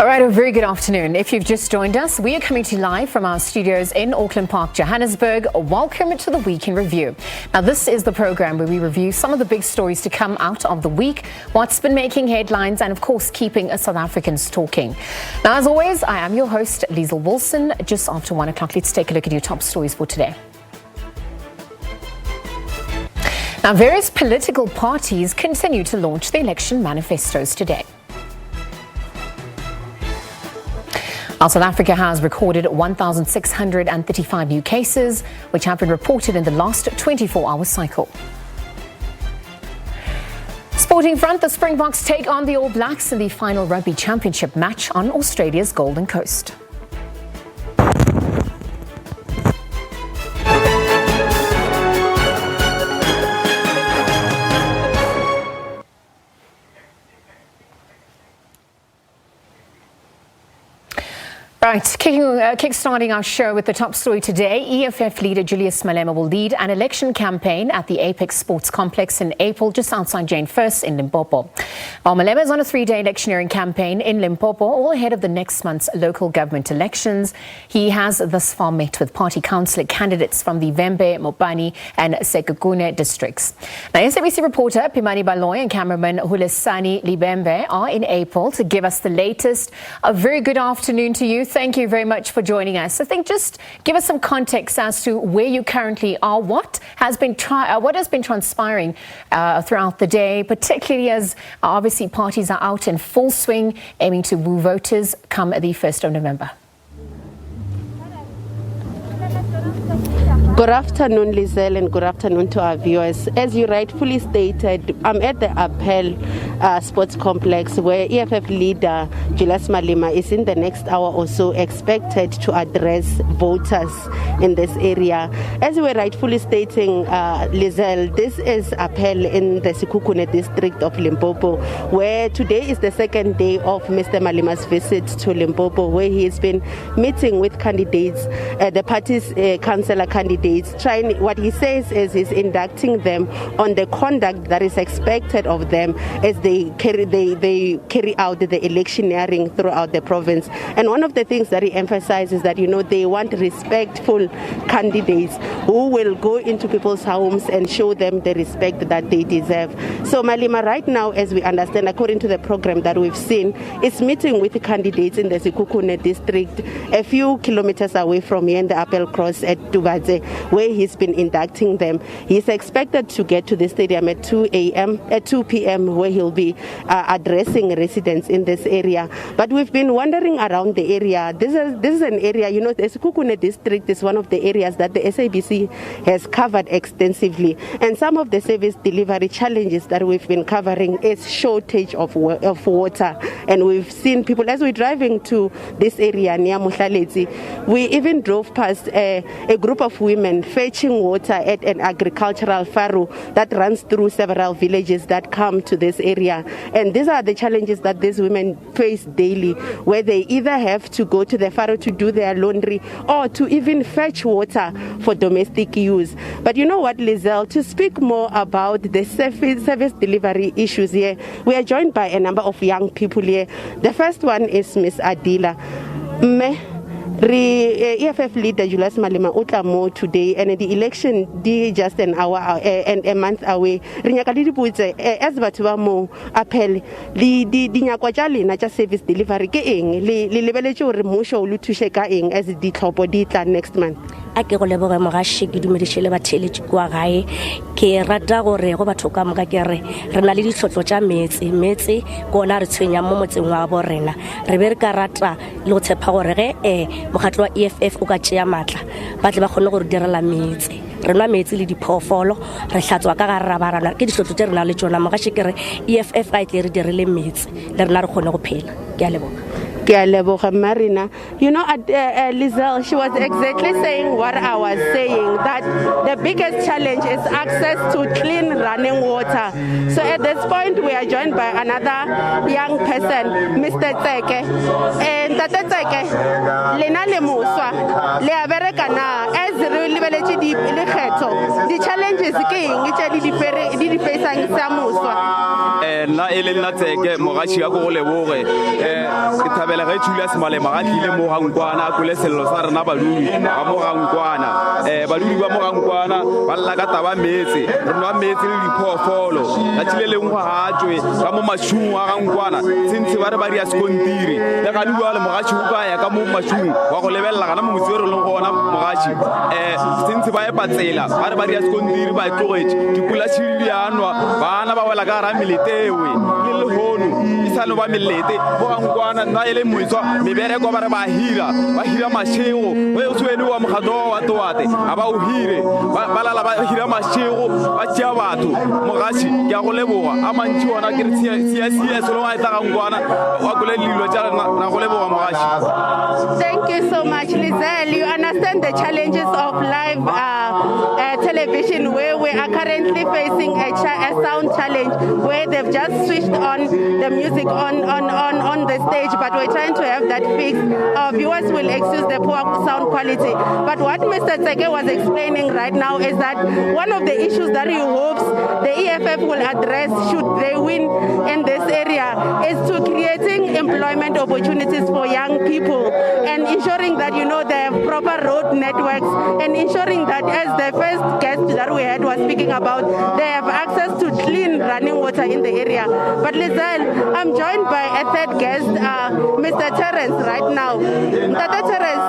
All right, a very good afternoon. If you've just joined us, we are coming to you live from our studios in Auckland Park, Johannesburg. Welcome to the Week in Review. Now, this is the program where we review some of the big stories to come out of the week, what's been making headlines, and of course, keeping South Africans talking. Now, as always, I am your host, Liesl Wilson. Just after 1 o'clock, let's take a look at your top stories for today. Now, various political parties continue to launch their election manifestos today. South Africa has recorded 1,635 new cases, which have been reported in the last 24-hour cycle. Sporting front, the Springboks take on the All Blacks in the final rugby championship match on Australia's Golden Coast. Right, kickstarting our show with the top story today. EFF leader Julius Malema will lead an election campaign at the Apex Sports Complex in April, just outside Jane First in Limpopo. While Malema is on a 3-day electioneering campaign in Limpopo, all ahead of the next month's local government elections, he has thus far met with party councillor candidates from the Vembe, Mopani and Sekhukhune districts. Now, SABC reporter Pimani Baloy and cameraman Hulesani Libembe are in April to give us the latest. A very good afternoon to you. Thank you very much for joining us. I think just give us some context as to where you currently are, what has been transpiring throughout the day, particularly as obviously parties are out in full swing aiming to woo voters come the 1st of November. Good afternoon, Liesl, and good afternoon to our viewers. As you rightfully stated, I'm at the Appel Sports Complex where EFF leader Julius Malema is in the next hour or so expected to address voters in this area. As we were rightfully stating, Liesl, this is Appel in the Sekhukhune district of Limpopo, where today is the second day of Mr. Malema's visit to Limpopo, where he has been meeting with candidates, the party's councillor candidates. What he says is he's inducting them on the conduct that is expected of them as they carry out the electioneering throughout the province. And one of the things that he emphasizes that, they want respectful candidates who will go into people's homes and show them the respect that they deserve. So Malema right now, as we understand, according to the program that we've seen, is meeting with the candidates in the Sekhukhune district, a few kilometers away from here in the Appel Cross at Tubadze, where he's been inducting them. He's expected to get to the stadium at 2 p.m. where he'll be addressing residents in this area. But we've been wandering around the area. This is an area, the Sekhukhune district is one of the areas that the SABC has covered extensively. And some of the service delivery challenges that we've been covering is shortage of water. And we've seen people, as we're driving to this area near Muhlalezi, we even drove past a group of women fetching water at an agricultural furrow that runs through several villages that come to this area. And these are the challenges that these women face daily, where they either have to go to the furrow to do their laundry or to even fetch water for domestic use. But you know what, Liesl, to speak more about the service delivery issues here, we are joined by a number of young people here. The first one is Miss Adila. EFF leader Julius Malema utlamo today, and the election just an hour and a month away. Rinyaka di diputse as batho ba mo Appel di nyakwa tja lena tja service delivery ke eng le lebeletse hore mmusho o le thushe ka eng as di tlhopo di tla next month. A ke go leboga mogashi ke dumedishele batheletši kwa gae ke rata gore go batho ka moka ke re na le ditlhotlo tša metse gona re tshwenya mo motseng wa bo rena re be re ka rata le go tshepa gore ge mokgatlo wa EFF o ka tšea matla ba tle ba kgone gore direla metse re nwa metsi le diphoofolo re hlatswa ka gare ra barana ke ditlhotlo tše re na le tšona mogashi ke re EFF a tle re dirile metse le rena re kgone go phela ke a leboga. Marina, Liesl, she was exactly saying what I was saying, that the biggest challenge is access to clean running water. So at this point, we are joined by another young person, Mr. Tseke. And Tate Tseke, Lena le muswa, le abereka na, as re lebeletse di lekgetho. The challenges ke eng tse di facing sa muswa. Na ele nna Tseke mogashi ya go leboge ke pele ge Julius Malema ga tlile mo Gankwana a kole sello sa rena badudi ba mo Gankwana badudi ba mo Gankwana ba lla ka taba metse re nwa metse le diphoofolo la tlile le ngwa hatswe ka mo mashung a Gankwana sintse ba re ba dia skontiri le ga di bua le mogashi o ka ya ka mo mashung wa go lebella kana mo motsero le gona mogashi sintse ba e patsela ba re ba dia skontiri ba tlogetse dipula tshili anwa bana ba wela ka ra militewe le lehono isalo ba milete bo Gankwana nna ile moitswa mebereko ba re ba hira mashego we o tswene wa mogado wa toate aba o hire ba lala ba hira mashego ba tsia batho mogashi ke a go leboga a mantsi ona ke sia solo wa tla Gankwana wa go le lilo tsa na go leboga mogashi. Thank you so much, Lizelle. You understand the challenges of live television, where we are currently facing a sound challenge, where they've just switched on the music on the stage, but we're trying to have that fixed. Our viewers will excuse the poor sound quality. But what Mr. Tseke was explaining right now is that one of the issues that he hopes the EFF will address should they win in this area is to creating employment opportunities for young people and ensuring that, you know, they have proper road networks and ensuring that, as the first guest that we had was speaking about, they have access to clean running water in the area. But Lizelle, I'm joined by a third guest, Mr. Terence, right now. Mr. Terence,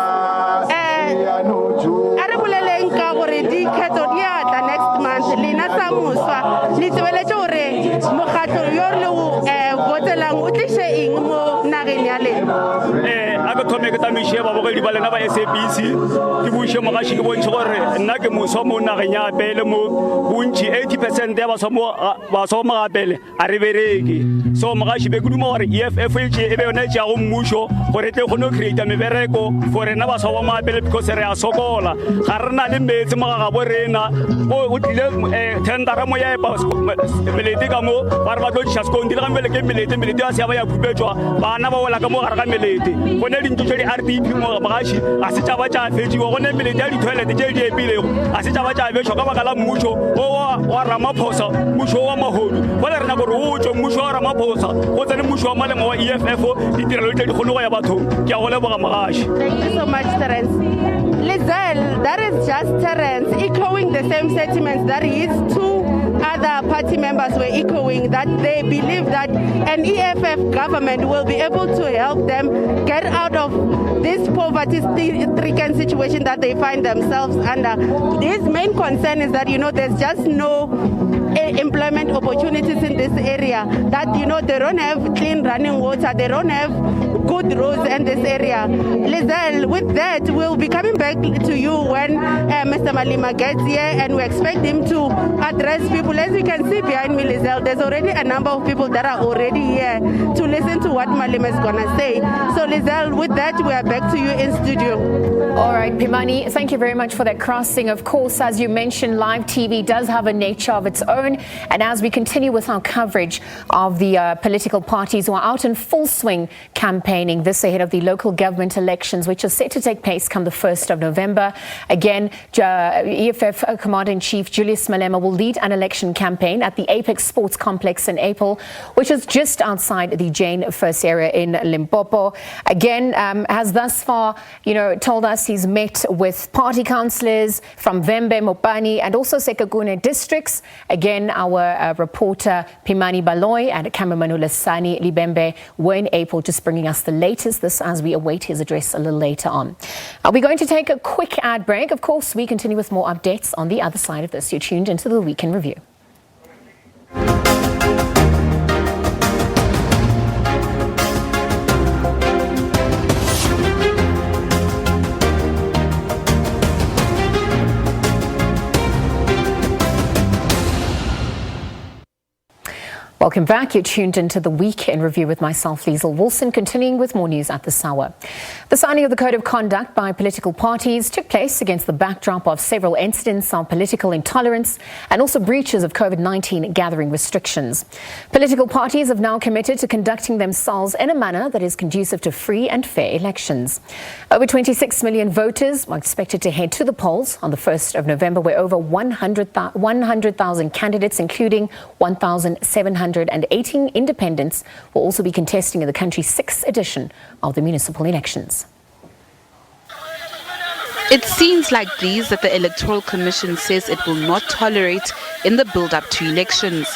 next month, Lina Samuswa, Litwelecho Re, Mokato Yorlu, Votelang, Utisha Ing Mo Narinyale. Aga thome ke tamiše ba bogedi ba lena ba SABC ke buše mogaši ke bontšhe gore nna ke moso mo nageng ya pele mo bontši 80% ya baso mo gapele a re bereke so mogaši be ke duma gore EFF e be yone tšeago mmušo gore tle kgone go creata mebereko for rena baso ba maapele because re a sokola ga re na le metsi mogaga bo rena o tlile tendera mo ya epa melete ka mo ba re ba tlo diša sekondi le ga meleke melete ya seaba ya khupetswa bana ba wela ka mo gare ga melete gone dintho tse di RDP mo bagashi a se taba tsa fetšiwa gone melete ya di-toilet tse di epilego a se taba tsa betšwa ka baka la mmušo o wa Ramaphosa mmušo wa mahodu fole re nako re o tswe mmušo wa Ramaphosa go tsene mmušo wa malemo wa EFF ditirelo tse di kgone go ya bathong ke a go leboga mogaši. Thank you so much, Terence. Lizelle, that is just Terence echoing the same sentiments that his two other party members were echoing, that they believe that an EFF government will be able to help them get out of this poverty-stricken situation that they find themselves under. His main concern is that, you know, there's just no employment opportunities in this area, that, you know, they don't have clean running water, they don't have good roads in this area. Lizelle, with that, we'll be coming back to you when Mr. Malema gets here, and we expect him to address people. As you can see behind me, Lizelle, there's already a number of people that are already here to listen to what Malema is going to say. So, Lizelle, with that, we are back to you in studio. All right, Pimani, thank you very much for that crossing. Of course, as you mentioned, live TV does have a nature of its own. And as we continue with our coverage of the political parties who are out in full swing campaigning this ahead of the local government elections, which are set to take place come the 1st of November. Again, EFF Commander-in-Chief Julius Malema will lead an election campaign at the Apex Sports Complex in April, which is just outside the Jane First area in Limpopo. Again, has thus far, you know, told us he's met with party councillors from Vembe, Mopani, and also Sekagune districts. Again, our reporter Pimani Baloy and cameraman Ulasani Libembe were in April, just bringing us the latest, this as we await his address a little later on. We're going to take a quick ad break. Of course, we continue with more updates on the other side of this. You're tuned into the Week in Review. Welcome back. You're tuned into the Week in Review with myself, Liesl Wilson, continuing with more news at this hour. The signing of the Code of Conduct by political parties took place against the backdrop of several incidents of political intolerance and also breaches of COVID-19 gathering restrictions. Political parties have now committed to conducting themselves in a manner that is conducive to free and fair elections. Over 26 million voters are expected to head to the polls on the 1st of November, where over 100,000 candidates, including 1,700 118 independents will also be contesting in the country's 6th edition of the municipal elections. It's scenes like these that the Electoral Commission says it will not tolerate in the build-up to elections.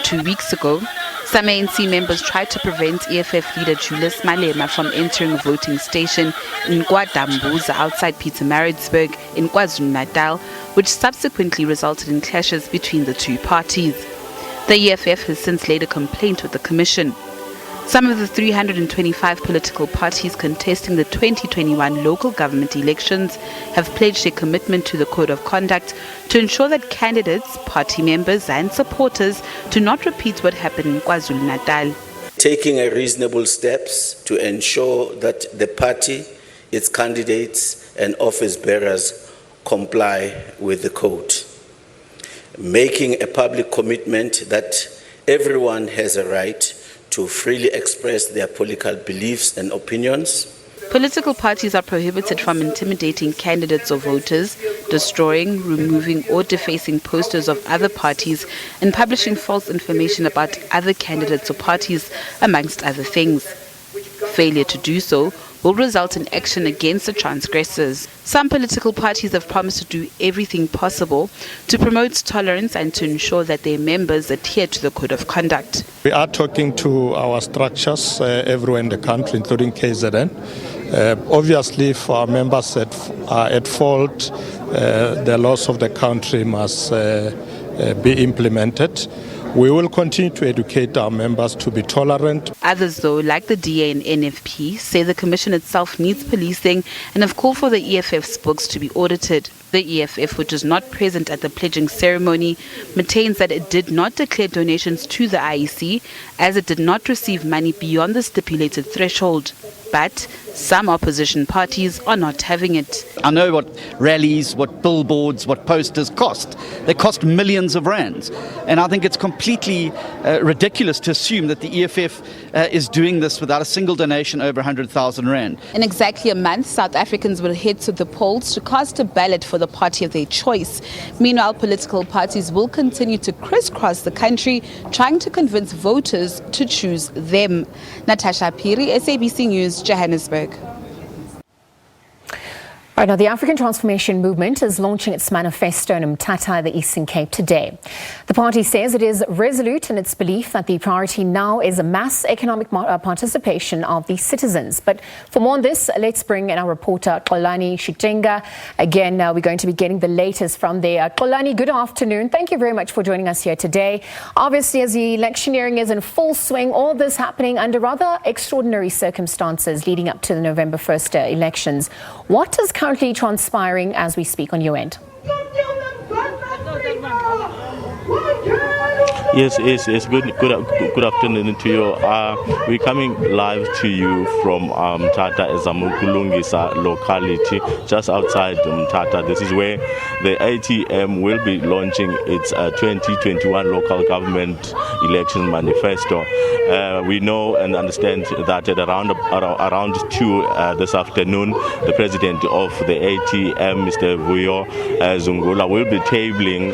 2 weeks ago, some ANC members tried to prevent EFF leader Julius Malema from entering a voting station in KwaDambuza outside Pietermaritzburg in KwaZulu-Natal, which subsequently resulted in clashes between the two parties. The EFF has since laid a complaint with the Commission. Some of the 325 political parties contesting the 2021 local government elections have pledged a commitment to the Code of Conduct to ensure that candidates, party members and supporters do not repeat what happened in KwaZulu-Natal. Taking reasonable steps to ensure that the party, its candidates and office bearers comply with the code. Making a public commitment that everyone has a right to freely express their political beliefs and opinions. Political parties are prohibited from intimidating candidates or voters, destroying, removing or defacing posters of other parties, and publishing false information about other candidates or parties, amongst other things. Failure to do so will result in action against the transgressors. Some political parties have promised to do everything possible to promote tolerance and to ensure that their members adhere to the Code of Conduct. We are talking to our structures everywhere in the country, including KZN. Obviously, if our members are at fault, the laws of the country must be implemented. We will continue to educate our members to be tolerant. Others, though, like the DA and NFP, say the Commission itself needs policing and have called for the EFF's books to be audited. The EFF, which is not present at the pledging ceremony, maintains that it did not declare donations to the IEC as it did not receive money beyond the stipulated threshold. But some opposition parties are not having it. I know what rallies, what billboards, what posters cost. They cost millions of rands. And I think it's completely ridiculous to assume that the EFF is doing this without a single donation over 100,000 rand. In exactly a month, South Africans will head to the polls to cast a ballot for the party of their choice. Meanwhile, political parties will continue to crisscross the country, trying to convince voters to choose them. Natasha Piri, SABC News, Johannesburg. Right, now, the African Transformation Movement is launching its manifesto in Mthatha, the Eastern Cape, today. The party says it is resolute in its belief that the priority now is a mass economic participation of the citizens. But for more on this, let's bring in our reporter, Xolani Shitenga. Again, we're going to be getting the latest from there. Xolani, good afternoon. Thank you very much for joining us here today. Obviously, as the electioneering is in full swing, all this happening under rather extraordinary circumstances leading up to the November 1st elections. What is currently transpiring as we speak on your end? Yes. Good afternoon to you. We're coming live to you from Mthatha Ezamukulungisa locality, just outside Mthatha. This is where the ATM will be launching its 2021 local government election manifesto. We know and understand that at around 2 this afternoon, the president of the ATM, Mr. Vuyo Zungula, will be tabling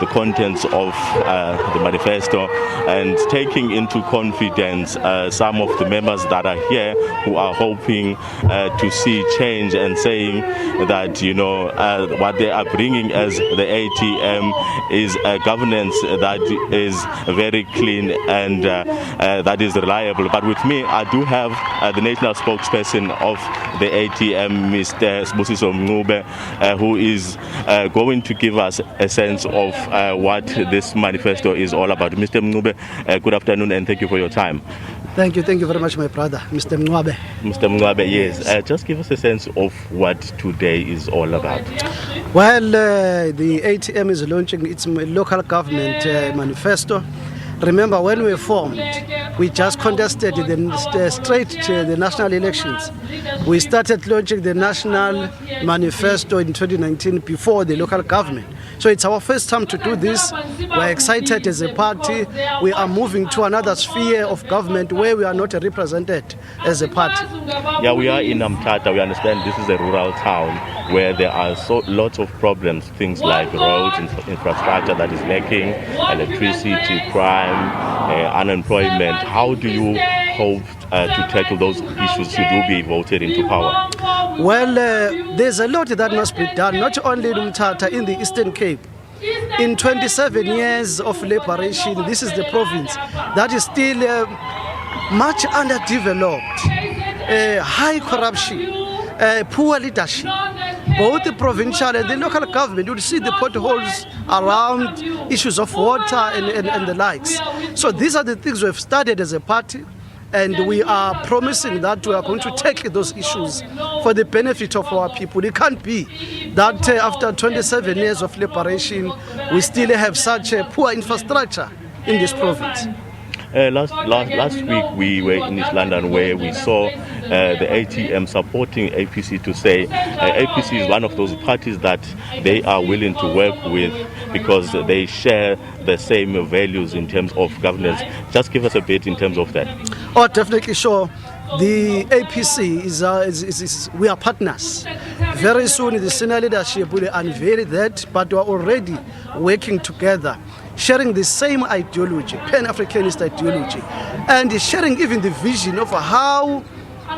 the contents of the manifesto and taking into confidence some of the members that are here who are hoping to see change and saying that, what they are bringing as the ATM is a governance that is very clean and that is reliable. But with me, I do have the national spokesperson of the ATM, Mr. Sbusiso Mncube, who is going to give us a sense of what this manifesto is all about. Mr. Mncube, good afternoon and thank you for your time. Thank you very much, my brother, Mr. Mncube. Mr. Mncube, yes. Just give us a sense of what today is all about. Well, the ATM is launching its local government manifesto. Remember, when we formed, we just contested straight to the national elections. We started launching the national manifesto in 2019 before the local government. So it's our first time to do this. We're excited as a party. We are moving to another sphere of government where we are not represented as a party. Yeah, we are in Mthatha. We understand this is a rural town where there are lots of problems, things like roads, infrastructure that is lacking, electricity, crime, unemployment. How do you hope to tackle those issues should you be voted into power? Well, there's a lot that must be done, not only in Mthatha, in the Eastern Cape. In 27 years of liberation, this is the province that is still much underdeveloped, high corruption, poor leadership. Both the provincial and the local government, you see the potholes around issues of water and the likes. So these are the things we've started as a party, and we are promising that we are going to tackle those issues for the benefit of our people. It can't be that after 27 years of liberation, we still have such a poor infrastructure in this province. Last week we were in East London where we saw the ATM supporting APC to say APC is one of those parties that they are willing to work with because they share the same values in terms of governance. Just give us a bit in terms of that. Oh, definitely sure. The APC is we are partners. Very soon the senior leadership will unveil that, but we are already working together, sharing the same ideology, Pan-Africanist ideology, and sharing even the vision of how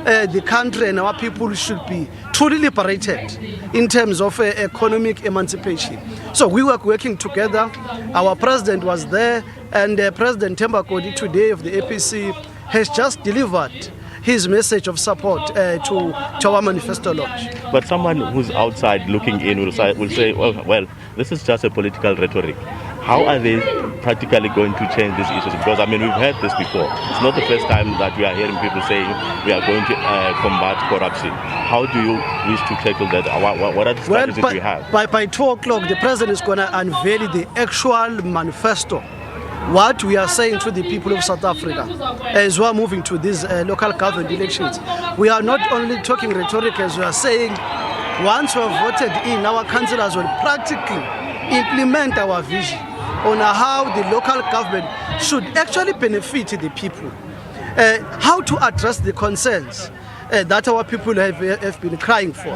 the country and our people should be truly liberated in terms of economic emancipation. So we were working together. Our president was there, and President Tembakodi today of the APC has just delivered his message of support to our manifesto launch. But someone who's outside looking in will say, well, this is just a political rhetoric. How are they practically going to change these issues? Because, I mean, we've heard this before. It's not the first time that we are hearing people saying we are going to combat corruption. How do you wish to tackle that? What are the strategies you have? By 2 o'clock, the president is going to unveil the actual manifesto. What we are saying to the people of South Africa as we are moving to these local government elections, we are not only talking rhetoric, as we are saying, once we have voted in, our councillors will practically implement our vision on how the local government should actually benefit the people, how to address the concerns that our people have been crying for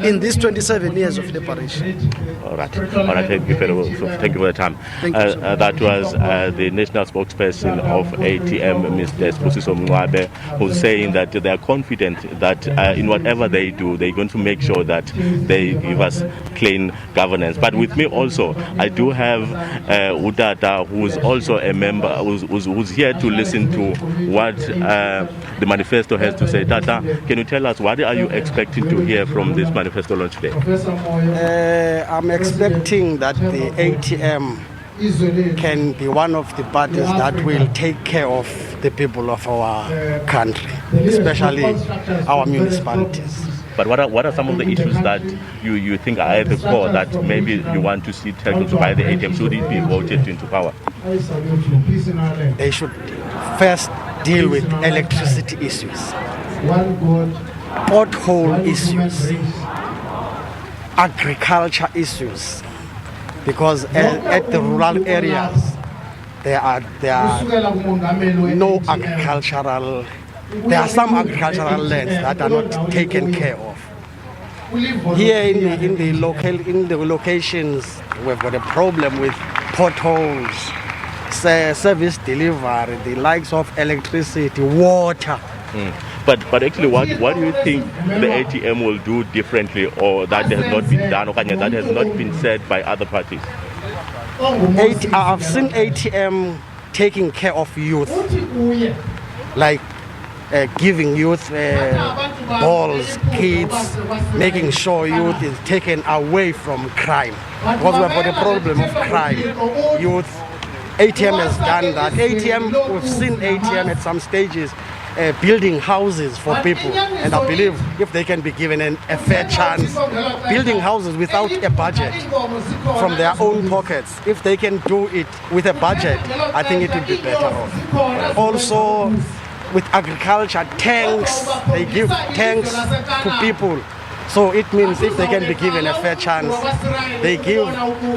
in these 27 years of liberation. All right. Thank you for the time. That was the national spokesperson of ATM, Mr. Spusiso Mwabe, who's saying that they are confident that in whatever they do, they're going to make sure that they give us clean governance. But with me also, I do have Udata, who's also a member, who's here to listen to what the manifesto has to say. Tata, can you tell us what are you expecting to hear from this manifesto launch today? I'm expecting that the ATM can be one of the parties that will take care of the people of our country, especially our municipalities. But what are some of the issues that you think are at the core that maybe you want to see tackled by the ATM should it be voted into power? They should first deal with electricity issues, pothole issues, agriculture issues, because at the rural areas there are no agricultural. There are some agricultural lands that are not taken care of. Here in the locations, we've got a problem with potholes, service delivery, the likes of electricity, water. But actually, what do you think the ATM will do differently, or that has not been done, or that has not been said by other parties? I've seen ATM taking care of youth, like giving youth balls, kids, making sure youth is taken away from crime. Because we've got a problem of crime. Youth, ATM has done that. We've seen ATM at some stages building houses for people, and I believe if they can be given a fair chance, building houses without a budget from their own pockets, if they can do it with a budget, I think it would be better off. Also, with agriculture, tanks, they give tanks to people So it means if they can be given a fair chance, they give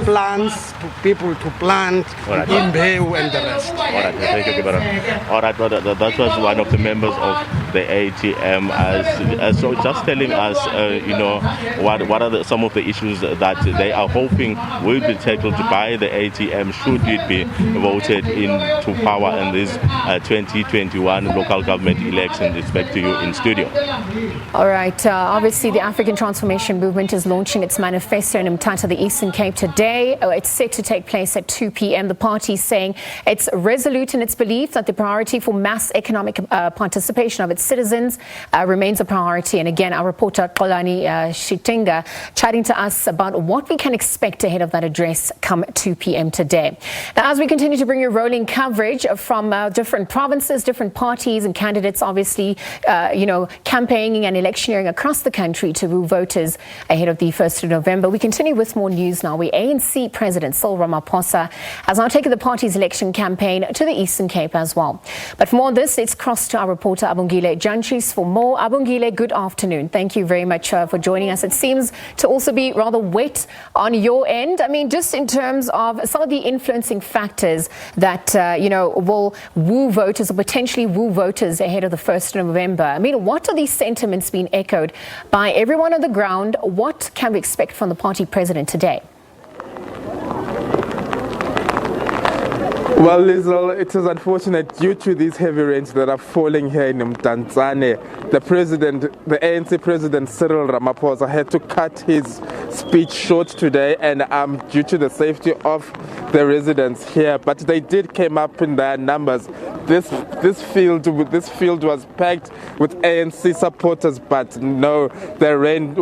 plants to people to plant in Behu and the rest. All right, thank you, Kibara. All right, well, that was one of the members of the ATM. So just telling us, what are some of the issues that they are hoping will be tackled by the ATM should it be voted into power in this 2021 local government election. Respect to you in studio. All right, obviously the African Transformation Movement is launching its manifesto in Mthatha, the Eastern Cape today. It's set to take place at 2 p.m. The party is saying it's resolute in its belief that the priority for mass economic participation of its citizens remains a priority. And again, our reporter Xolani Shitinga chatting to us about what we can expect ahead of that address come 2 p.m. today. Now, as we continue to bring you rolling coverage from different provinces, different parties and candidates, obviously, campaigning and electioneering across the country to woo voters ahead of the 1st of November. We continue with more news now, where ANC President Cyril Ramaphosa has now taken the party's election campaign to the Eastern Cape as well. But for more on this, it's crossed to our reporter Abongile Jantris for more. Abongile, good afternoon. Thank you very much for joining us. It seems to also be rather wet on your end. I mean, just in terms of some of the influencing factors that, will woo voters or potentially woo voters ahead of the 1st of November. I mean, what are these sentiments being echoed by everyone on the ground? What can we expect from the party president today? Well, Lizel, it is unfortunate due to these heavy rains that are falling here in Mthantzane. The ANC President Cyril Ramaphosa had to cut his speech short today, and due to the safety of the residents here. But they did came up in their numbers. This field was packed with ANC supporters, but no, the rain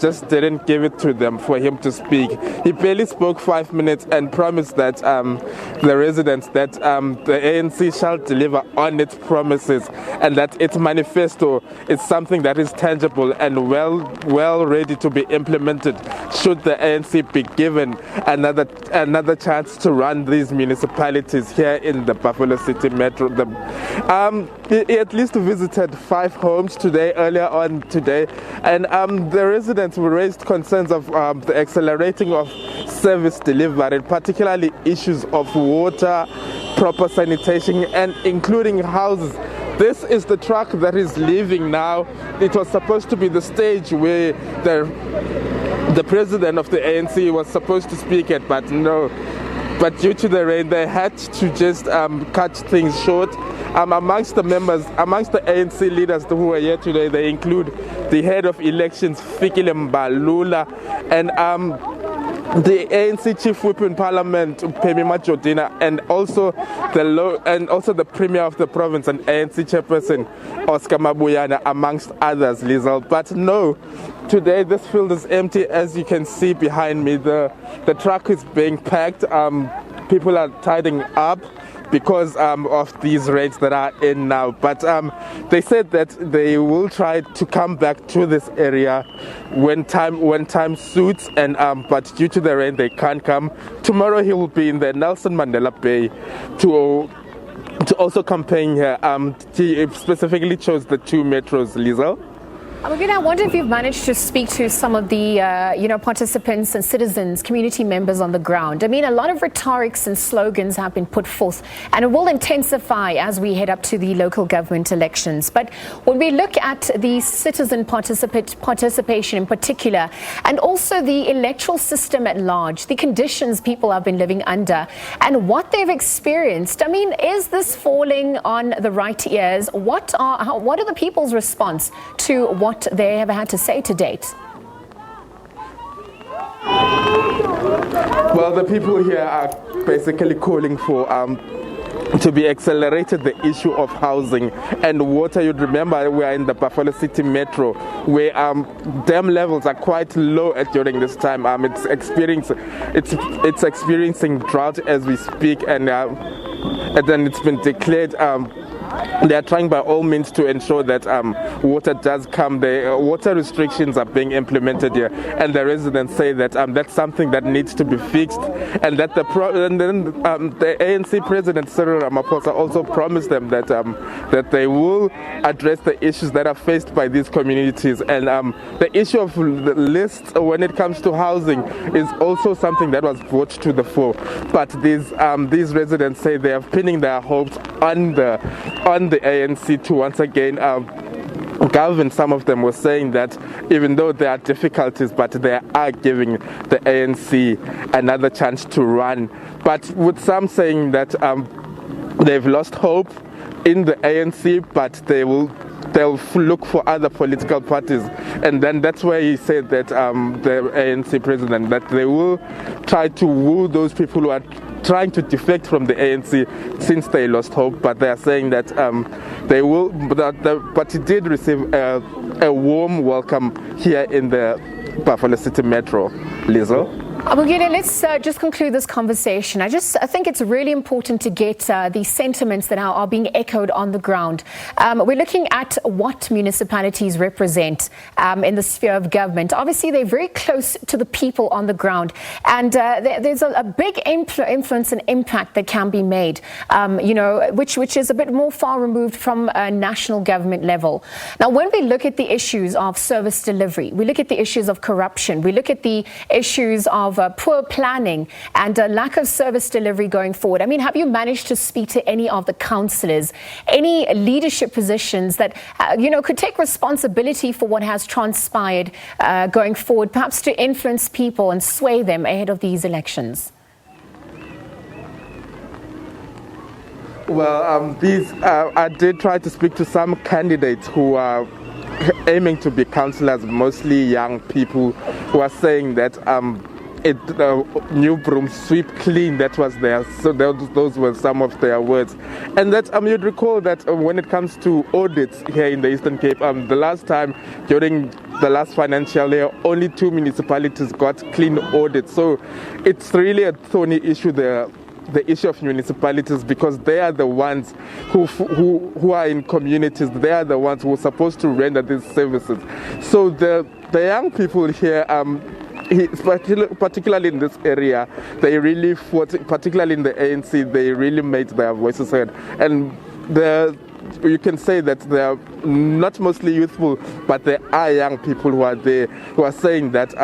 just didn't give it to them for him to speak. He barely spoke 5 minutes and promised that the residents that the ANC shall deliver on its promises and that its manifesto is something that is tangible and well ready to be implemented should the ANC be given another chance to run these municipalities here in the Buffalo City Metro. He at least visited 5 homes earlier on today, and the residents raised concerns of the accelerating of service delivery, particularly issues of water, proper sanitation, and including houses. This is the truck that is leaving now. It was supposed to be the stage where the president of the ANC was supposed to speak at, but no. But due to the rain, they had to just cut things short. Amongst the ANC leaders who were here today, they include the head of elections, Fikile Mbalula, and the ANC chief whip in parliament, Phemi Majodina, and also the premier of the province and ANC chairperson, Oscar Mabuyana, amongst others, Lizel. But no, today this field is empty. As you can see behind me, the truck is being packed. People are tidying up because of these rains that are in now. But they said that they will try to come back to this area when time suits, and but due to the rain they can't come. Tomorrow he will be in the Nelson Mandela Bay to also campaign here. He specifically chose the 2 metros, Lizel. I wonder if you've managed to speak to some of the, participants and citizens, community members on the ground. I mean, a lot of rhetorics and slogans have been put forth, and it will intensify as we head up to the local government elections. But when we look at the citizen participation in particular, and also the electoral system at large, the conditions people have been living under, and what they've experienced, I mean, is this falling on the right ears? What are the people's response to what they have had to say to date? Well, the people here are basically calling for to be accelerated the issue of housing and water. You'd remember we are in the Buffalo City Metro, where dam levels are quite low during this time. It's experiencing drought as we speak, and then it's been declared they are trying by all means to ensure that water does come. The water restrictions are being implemented here, and the residents say that that's something that needs to be fixed, and that the ANC President Cyril Ramaphosa also promised them that that they will address the issues that are faced by these communities, and the issue of the lists when it comes to housing is also something that was brought to the fore. But these residents say they are pinning their hopes on the ANC to once again govern. Some of them were saying that even though there are difficulties, but they are giving the ANC another chance to run. But with some saying that they've lost hope in the ANC, but they'll look for other political parties. And then that's where he said that the ANC president, that they will try to woo those people who are trying to defect from the ANC since they lost hope. But they are saying that they will, but he did receive a warm welcome here in the Buffalo City Metro. Lizo? Amugile, let's just conclude this conversation. I think it's really important to get the sentiments that are being echoed on the ground. We're looking at what municipalities represent in the sphere of government. Obviously, they're very close to the people on the ground, and there's a big influence and impact that can be made, which is a bit more far removed from a national government level. Now, when we look at the issues of service delivery, we look at the issues of corruption, we look at the issues of poor planning and lack of service delivery going forward. I mean, have you managed to speak to any of the councillors, any leadership positions that, could take responsibility for what has transpired going forward, perhaps to influence people and sway them ahead of these elections? Well, I did try to speak to some candidates who are aiming to be councillors, mostly young people, who are saying that new broom sweep clean, that was there. So those were some of their words. And that you'd recall that when it comes to audits here in the Eastern Cape, the last time during the last financial year, only 2 municipalities got clean audits. So it's really a thorny issue there. The issue of municipalities, because they are the ones who are in communities. They are the ones who are supposed to render these services. So the young people here, particularly in this area, they really fought, particularly in the ANC, they really made their voices heard. And you can say that they are not mostly youthful, but there are young people who are there, who are saying that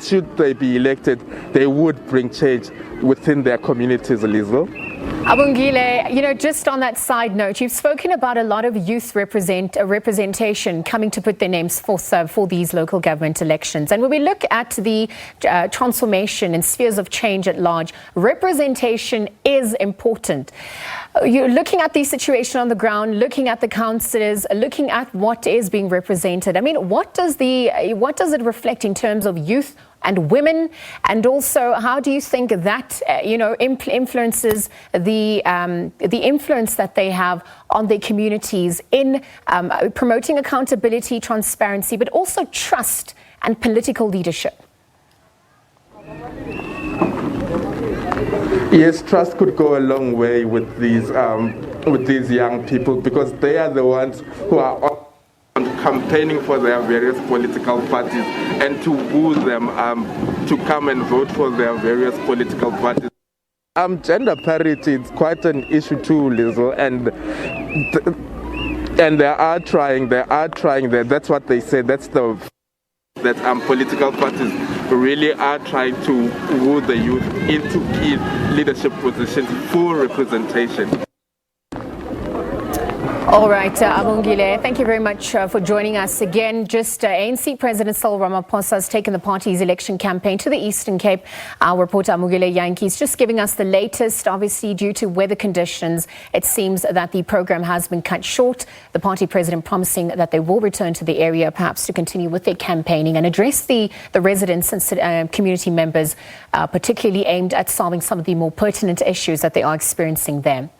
should they be elected, they would bring change within their communities, Lizo. Abungile, just on that side note, you've spoken about a lot of youth representation coming to put their names forth for these local government elections. And when we look at the transformation and spheres of change at large, representation is important. You're looking at the situation on the ground, looking at the councillors, looking at what is being represented. I mean, what does it reflect in terms of youth and women, and also how do you think that influences the influence that they have on their communities in promoting accountability, transparency, but also trust and political leadership? Yes, trust could go a long way with these young people, because they are the ones who are campaigning for their various political parties, and to woo them to come and vote for their various political parties. Gender parity is quite an issue too, Lizo, and they are trying. That's what they say. That political parties really are trying to woo the youth into key leadership positions for representation. All right, Abungile, thank you very much for joining us again. ANC President Cyril Ramaphosa has taken the party's election campaign to the Eastern Cape. Our reporter Amugile Yankees just giving us the latest. Obviously, due to weather conditions, it seems that the program has been cut short. The party president promising that they will return to the area, perhaps to continue with their campaigning and address the residents and community members, particularly aimed at solving some of the more pertinent issues that they are experiencing there.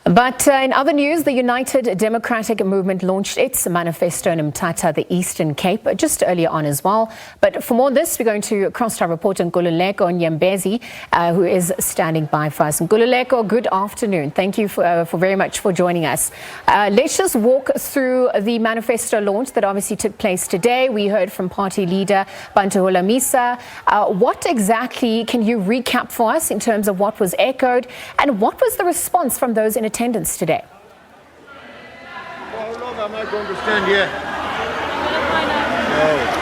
But in other news, the United Democratic Movement launched its manifesto in Mthatha, the Eastern Cape, just earlier on as well. But for more on this, we're going to cross to our reporter Nkululeko Nyembezi, who is standing by for us. Nkululeko, good afternoon. Thank you for very much for joining us. Let's just walk through the manifesto launch that obviously took place today. We heard from party leader Bantu Misa. What exactly can you recap for us in terms of what was echoed and what was the response from those in attendance today? How long am I going to stand here? No.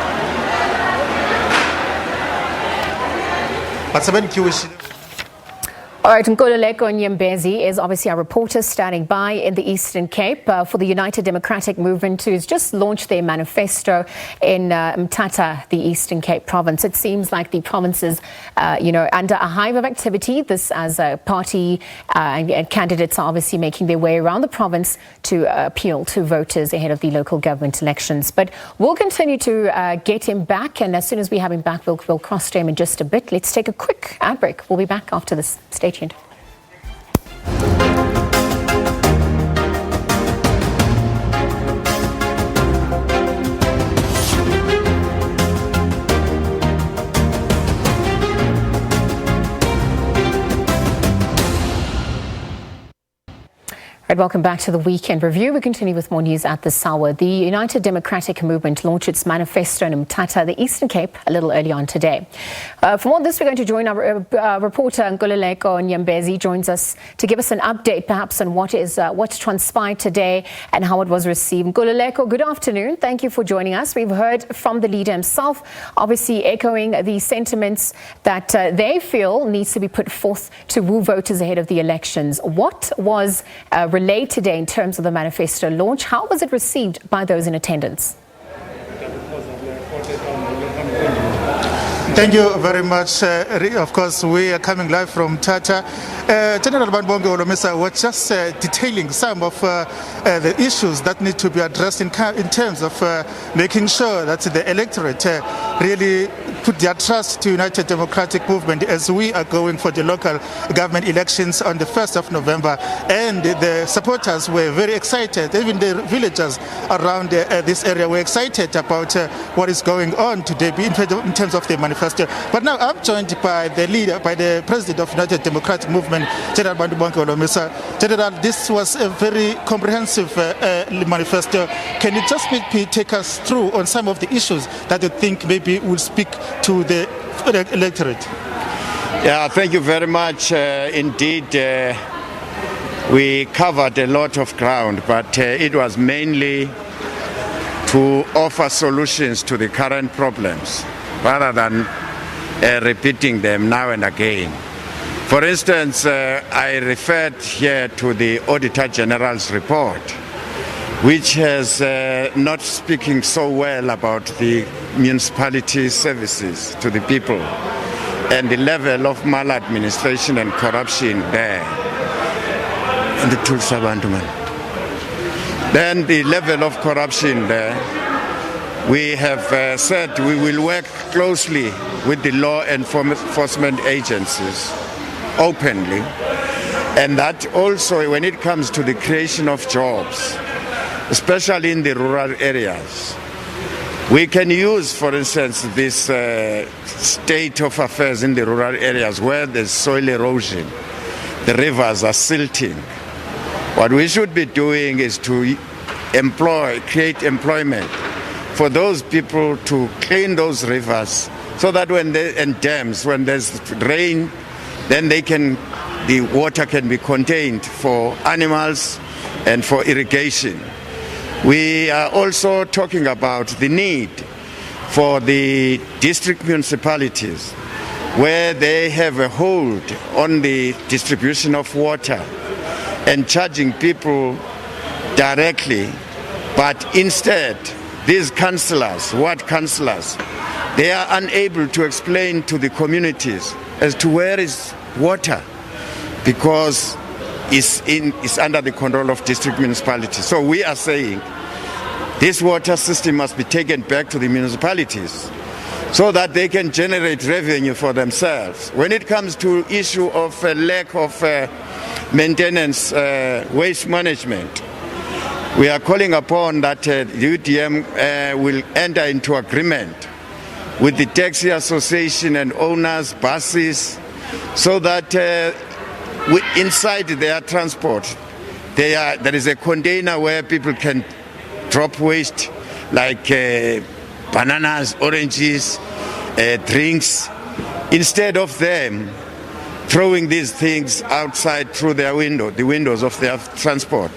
All right, Nkululeko Nyembezi is obviously our reporter standing by in the Eastern Cape for the United Democratic Movement, who's just launched their manifesto in Mthatha, the Eastern Cape province. It seems like the province is, under a hive of activity. This as a party and candidates are obviously making their way around the province to appeal to voters ahead of the local government elections. But we'll continue to get him back, and as soon as we have him back, we'll cross to him in just a bit. Let's take a quick ad break. We'll be back after this. Stay tuned. Right, welcome back to the Weekend Review. We continue with more news at this hour. The United Democratic Movement launched its manifesto in Mthatha, the Eastern Cape, a little early on today. For more on this, we're going to join our reporter Nkululeko Nyembezi. Joins us to give us an update, perhaps, on what's transpired today and how it was received. Nkululeko, good afternoon. Thank you for joining us. We've heard from the leader himself, obviously echoing the sentiments that they feel needs to be put forth to woo voters ahead of the elections. What was relayed today in terms of the manifesto launch? How was it received by those in attendance? Thank you very much. Of course, we are coming live from Mthatha. General Bantu Misa was just detailing some of the issues that need to be addressed in terms of making sure that the electorate really put their trust to United Democratic Movement as we are going for the local government elections on the 1st of November. And the supporters were very excited. Even the villagers around this area were excited about what is going on today in terms of the manifesto. But now I'm joined by the leader, by the president of United Democratic Movement, General Bantu Misa. General, this was a very comprehensive manifesto. Can you just maybe take us through on some of the issues that you think maybe will speak to the electorate? Yeah, thank you very much. Indeed, we covered a lot of ground, but it was mainly to offer solutions to the current problems rather than repeating them now and again. For instance, I referred here to the Auditor General's report, which has not speaking so well about the municipality services to the people and the level of maladministration and corruption there. And the then the level of corruption there, we have said we will work closely with the law enforcement agencies openly, and that also when it comes to the creation of jobs, especially in the rural areas, we can use, for instance, this state of affairs in the rural areas where there's soil erosion, the rivers are silting. What we should be doing is to create employment for those people to clean those rivers so that and dams, when there's rain, then the water can be contained for animals and for irrigation. We are also talking about the need for the district municipalities where they have a hold on the distribution of water and charging people directly, but instead these councillors, ward councillors, they are unable to explain to the communities as to where is water because it's under the control of district municipalities. So we are saying this water system must be taken back to the municipalities so that they can generate revenue for themselves. When it comes to issue of lack of maintenance, waste management. We are calling upon that the UDM will enter into agreement with the taxi association and owners, buses, so that inside their transport, there is a container where people can drop waste like bananas, oranges, drinks, instead of them throwing these things outside through their the windows of their transport.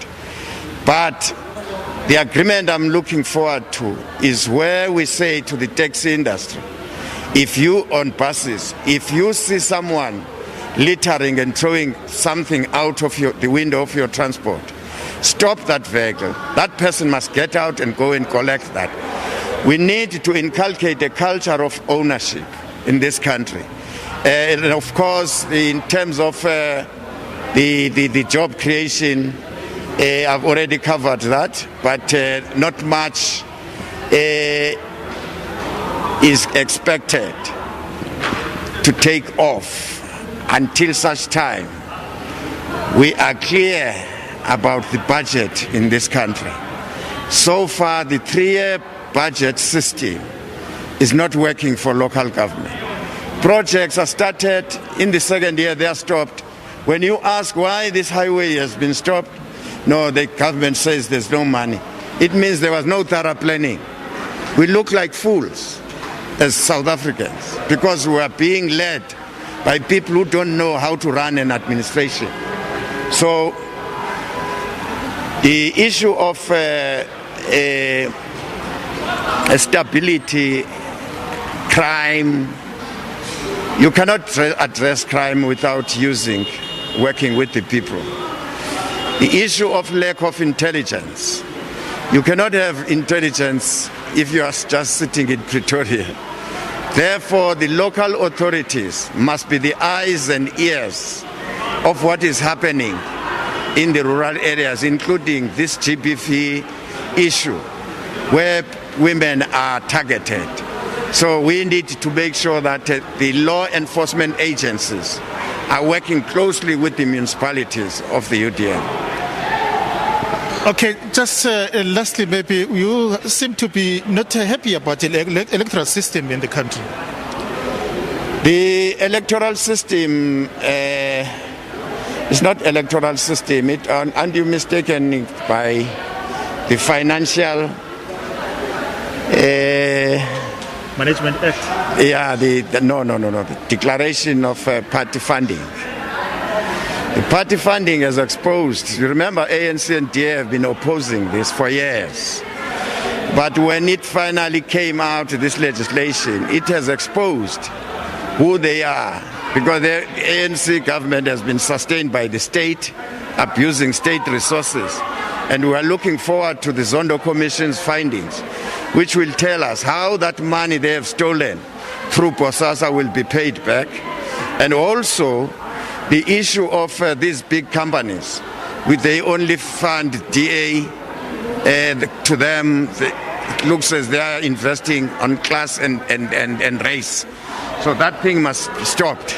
But the agreement I'm looking forward to is where we say to the taxi industry, if you on buses, if you see someone littering and throwing something out of the window of your transport, stop that vehicle. That person must get out and go and collect that. We need to inculcate a culture of ownership in this country. And of course, in terms of the job creation, I've already covered that, but not much is expected to take off until such time we are clear about the budget in this country. So far, the 3-year budget system is not working for local government. Projects are started, in the second year they are stopped. When you ask why this highway has been stopped, no, the government says there's no money. It means there was no thorough planning. We look like fools as South Africans because we are being led by people who don't know how to run an administration. So the issue of stability, crime, you cannot address crime without working with the people. The issue of lack of intelligence. You cannot have intelligence if you are just sitting in Pretoria. Therefore, the local authorities must be the eyes and ears of what is happening in the rural areas, including this GBV issue, where women are targeted. So we need to make sure that the law enforcement agencies are working closely with the municipalities of the UDM. Okay, just lastly, maybe you seem to be not happy about the electoral system in the country. The electoral system is not electoral system. And you're mistaken by the financial Management Act. Yeah, the declaration of party funding. The party funding has exposed. You remember, ANC and DA have been opposing this for years. But when it finally came out, this legislation, it has exposed who they are. Because the ANC government has been sustained by the state, abusing state resources. And we are looking forward to the Zondo Commission's findings, which will tell us how that money they have stolen through Bosasa will be paid back. And also the issue of these big companies, which they only fund DA, to them it looks as they are investing on class and race. So that thing must be stopped.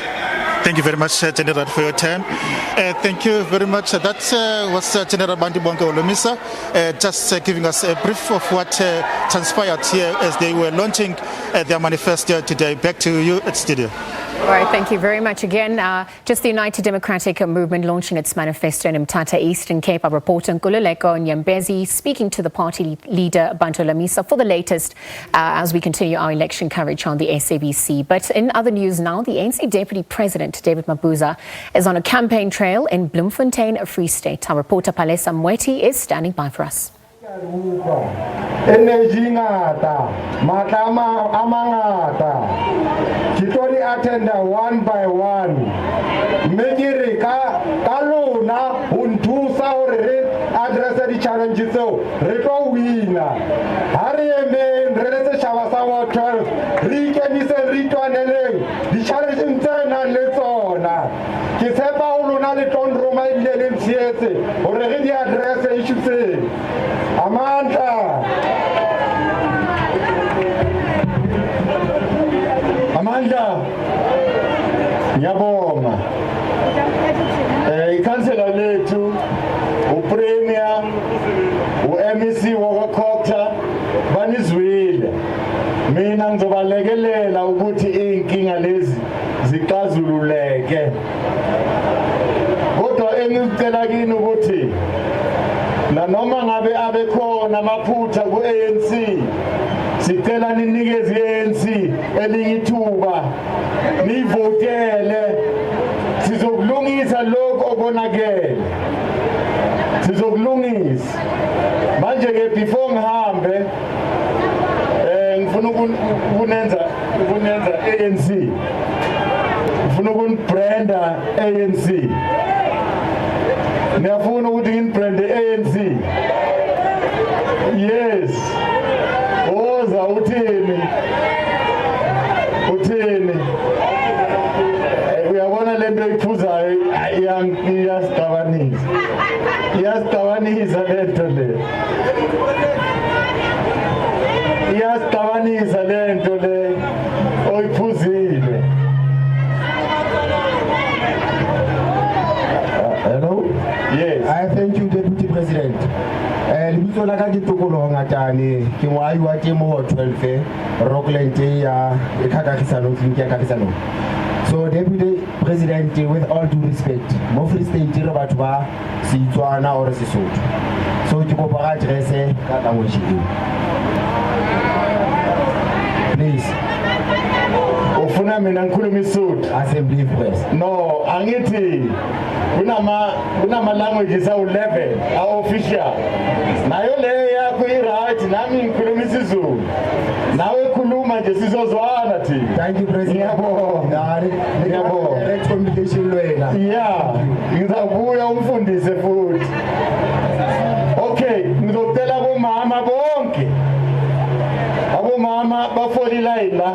Thank you very much, General, for your time. Thank you very much. That was General Bandibonke Olomisa, just giving us a brief of what transpired here as they were launching their manifesto today. Back to you at studio. All right, thank you very much again. Just the United Democratic Movement launching its manifesto in Mthatha, Eastern Cape. Our reporter Nkululeko Nyembezi speaking to the party leader Bantu Lamisa for the latest as we continue our election coverage on the SABC. But in other news now, the ANC Deputy President David Mabuza is on a campaign trail in Bloemfontein, Free State. Our reporter Palesa Mweti is standing by for us. Energy ngata, matama amangata. Kitori attender one by one. Megirika, kaluna, untusa ore address the challenges so reto wina. Hari men relese shawasawa 12. Rike mise rito aneleng. The challenge intena lesona. Kisepa uluna leton roma ilelen siete. Ore di address issue se. Amanda. Ngiyabonga. Ikhansela mina ngizobalekelela ukuthi inkinga lezi zixazululeke kodwa engicela kini ukuthi noma ngabe abekhona amaphutha ku-ANC sicela ninikeze i-ANC elinye ithuba nivotele sizokulungisa lokho okonakele sizokulungisa manje ke before ngihambe ngifuna ukunenza ANC ngifuna ukunibranda ANC ngiyafuna ukuthi nginibrande ANC yes oza uthini uyabona lento iphuzayo iyasidabanisa lento le iyasidabanisa lento le oyiphuzile. Hello? Yes. I thank you, Deputy President. Lebitso la ka ke Tokolo Ngatane ke moahi wa temo wa 12 Rockland ya Kakagisano clinic ya Kagisano. So Deputy President, with all due respect, mo Free State re batho ba Setswana or Sesotho. So ke kopa ga address ka language e. Please. Ufuna mina ngikhuluma iSotho Assembly Press. No, angithi kunama languages awu11 official. Nayo le yakho i-right nami ngikhuluma isiZulu. Nawe khuluma nje sizozwana thina. Thank you President. Ngiyabonga. Ngiyabonga. Direct communication wena. Yeah, ngizabuya umfundise futhi. Okay, ngizocela bomama bonke. Abomama bafola iline la.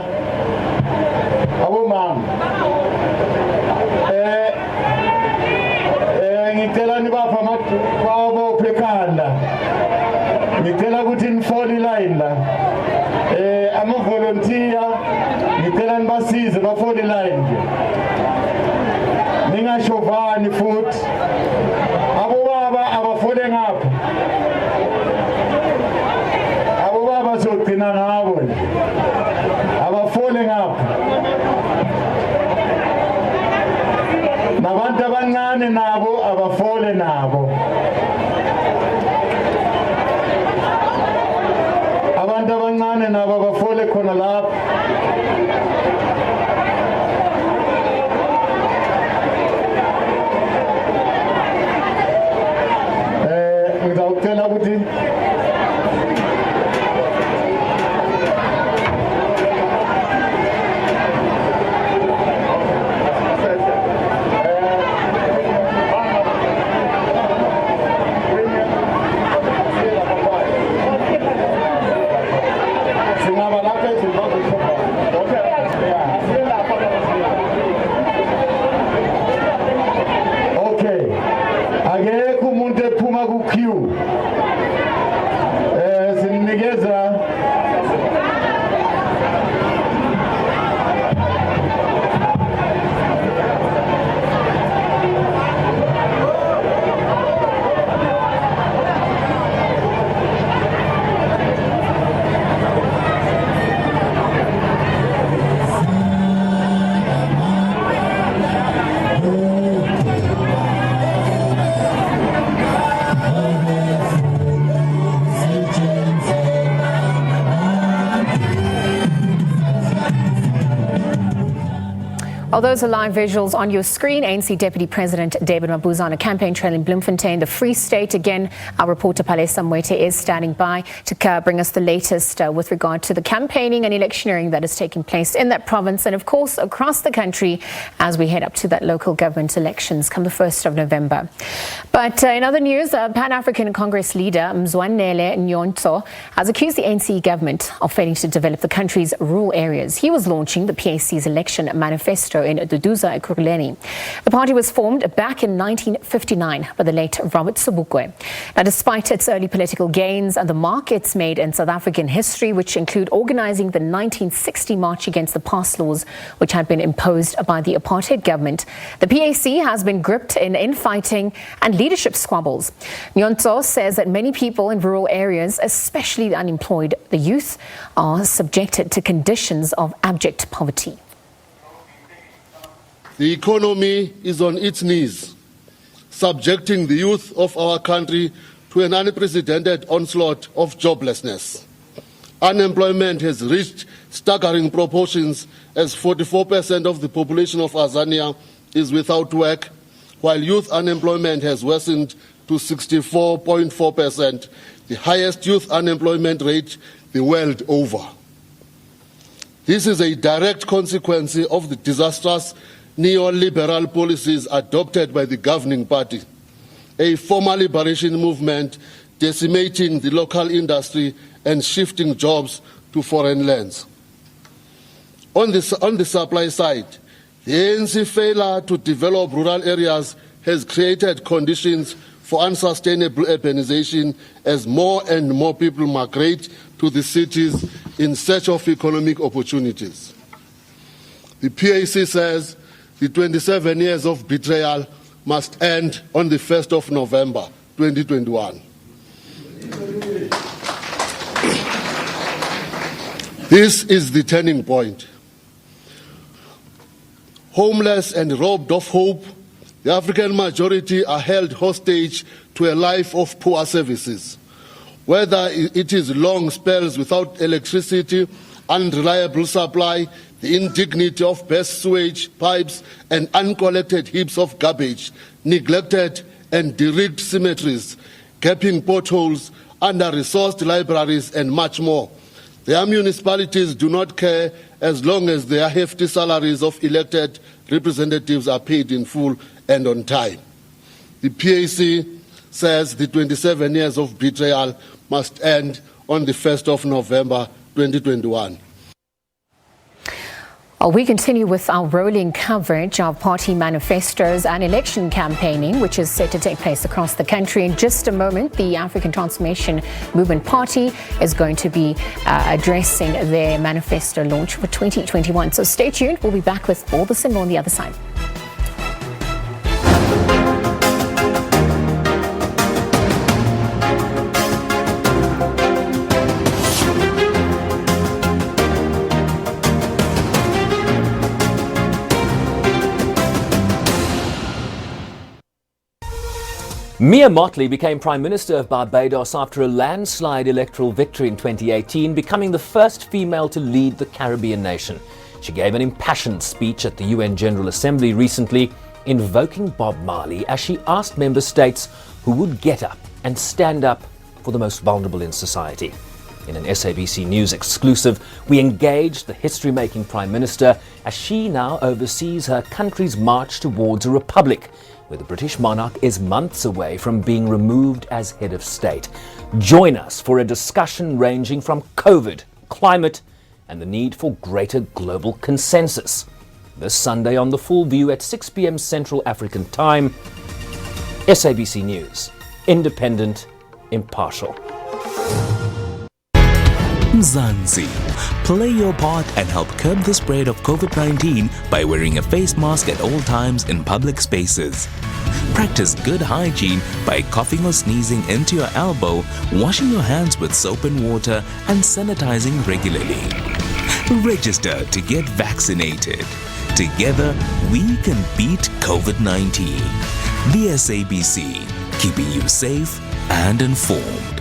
Abomama. Ngicela nibapha amabopho ekhanda. Ngicela ukuthi nifola iline la. Ama-volunteer ngicela nibasize bafola iline nje. Ningashovani futhi. Abobaba abafole ngapha. Abobaba zogcina ngabo nje. Abafole ngapha. Nabantu abancane nabo abafole nabo. Abantu abancane nabo abafole khona lapha. Ngizawucela ukuthi Well, those are live visuals on your screen. ANC Deputy President David Mabuza on a campaign trail in Bloemfontein, the Free State. Again, our reporter Palesa Mwete is standing by to bring us the latest with regard to the campaigning and electioneering that is taking place in that province and, of course, across the country as we head up to that local government elections come the 1st of November. But in other news, Pan-African Congress leader Mzwanele Nyonto has accused the ANC government of failing to develop the country's rural areas. He was launching the PAC's election manifesto in Duduza, Ekurhuleni. The party was formed back in 1959 by the late Robert Sobukwe. Now, despite its early political gains and the mark it's made in South African history, which include organizing the 1960 March against the past laws which had been imposed by the apartheid government, the PAC has been gripped in infighting and leadership squabbles. Nyonto says that many people in rural areas, especially the unemployed, the youth, are subjected to conditions of abject poverty. The economy is on its knees, subjecting the youth of our country to an unprecedented onslaught of joblessness. Unemployment has reached staggering proportions as 44% of the population of Azania is without work, while youth unemployment has worsened to 64.4%, the highest youth unemployment rate the world over. This is a direct consequence of the disastrous neoliberal policies adopted by the governing party, a former liberation movement decimating the local industry and shifting jobs to foreign lands. On the supply side, the ANC failure to develop rural areas has created conditions for unsustainable urbanization as more and more people migrate to the cities in search of economic opportunities. The PAC says the 27 years of betrayal must end on the 1st of November 2021. This is the turning point. Homeless and robbed of hope, the African majority are held hostage to a life of poor services. Whether it is long spells without electricity, unreliable supply, the indignity of bad sewage pipes and uncollected heaps of garbage, neglected and derelict cemeteries, gaping potholes, under-resourced libraries and much more. Their municipalities do not care as long as their hefty salaries of elected representatives are paid in full and on time. The PAC says the 27 years of betrayal must end on the 1st of November 2021. We continue with our rolling coverage of party manifestos and election campaigning, which is set to take place across the country. In just a moment, the African Transformation Movement Party is going to be addressing their manifesto launch for 2021. So stay tuned. We'll be back with all this and more on the other side. Mia Mottley became Prime Minister of Barbados after a landslide electoral victory in 2018, becoming the first female to lead the Caribbean nation. She gave an impassioned speech at the UN General Assembly recently, invoking Bob Marley as she asked member states who would get up and stand up for the most vulnerable in society. In an SABC News exclusive, we engaged the history-making Prime Minister as she now oversees her country's march towards a republic, where the British monarch is months away from being removed as head of state. Join us for a discussion ranging from COVID, climate, and the need for greater global consensus. This Sunday on The Full View at 6 p.m. Central African Time. SABC News. Independent, impartial. Mzansi. Play your part and help curb the spread of COVID-19 by wearing a face mask at all times in public spaces. Practice good hygiene by coughing or sneezing into your elbow, washing your hands with soap and water, and sanitizing regularly. Register to get vaccinated. Together, we can beat COVID-19. The SABC, keeping you safe and informed.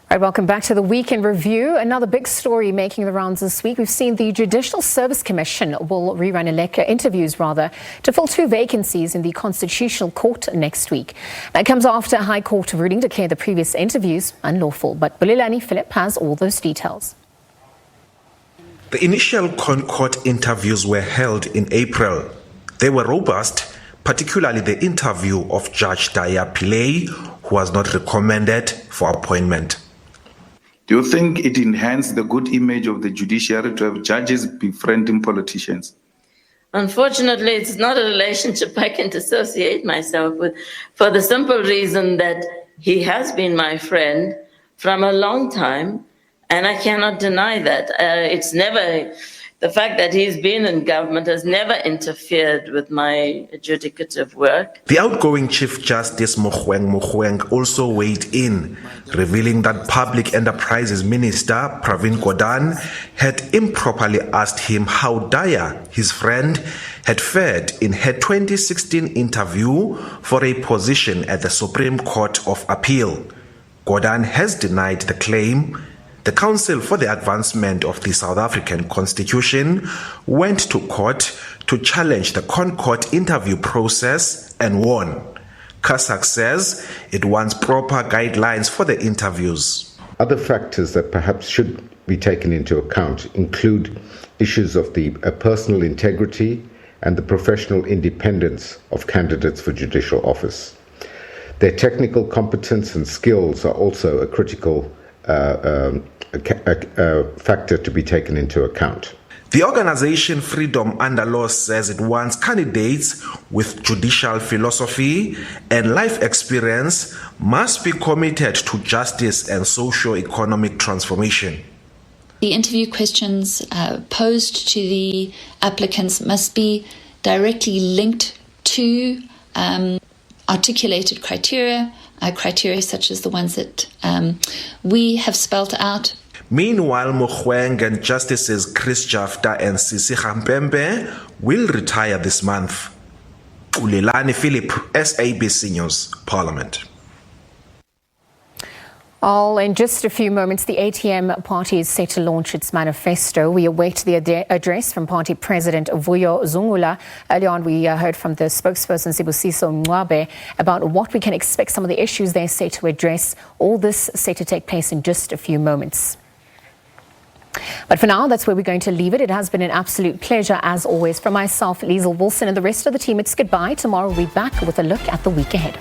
Right, welcome back to the Week in Review. Another big story making the rounds this week. We've seen the Judicial Service Commission will rerun interviews to fill 2 vacancies in the Constitutional Court next week. That comes after a High Court ruling declared the previous interviews unlawful. But Bulelani Philip has all those details. The initial court interviews were held in April. They were robust, particularly the interview of Judge Daya Pillay, who was not recommended for appointment. Do you think it enhanced the good image of the judiciary to have judges befriending politicians? Unfortunately, it's not a relationship I can dissociate myself with, for the simple reason that he has been my friend from a long time, and I cannot deny that. It's never, the fact that he's been in government has never interfered with my adjudicative work. The outgoing Chief Justice Mogoeng also weighed in, revealing that Public Enterprises Minister Pravin Gordhan had improperly asked him how dire his friend had fared in her 2016 interview for a position at the Supreme Court of Appeal. Gordhan has denied the claim. The Council for the Advancement of the South African Constitution went to court to challenge the ConCourt interview process and won. CASAC says it wants proper guidelines for the interviews. Other factors that perhaps should be taken into account include issues of the personal integrity and the professional independence of candidates for judicial office. Their technical competence and skills are also a critical factor to be taken into account. The organization Freedom Under Law says it wants candidates with judicial philosophy and life experience must be committed to justice and socio-economic transformation. The interview questions posed to the applicants must be directly linked to articulated criteria such as the ones that we have spelt out. Meanwhile, Mogoeng and Justices Chris Jafta and Sisi Gampembe will retire this month. Ulelani Philip, SABC News, Parliament. In just a few moments, the ATM party is set to launch its manifesto. We await the address from party president Vuyo Zungula. Earlier on, we heard from the spokesperson Sibusiso Mwabe about what we can expect, some of the issues they're set to address. All this set to take place in just a few moments. But for now, that's where we're going to leave it. It has been an absolute pleasure, as always. From myself, Liesl Wilson, and the rest of the team, it's goodbye. Tomorrow we'll be back with a look at the week ahead.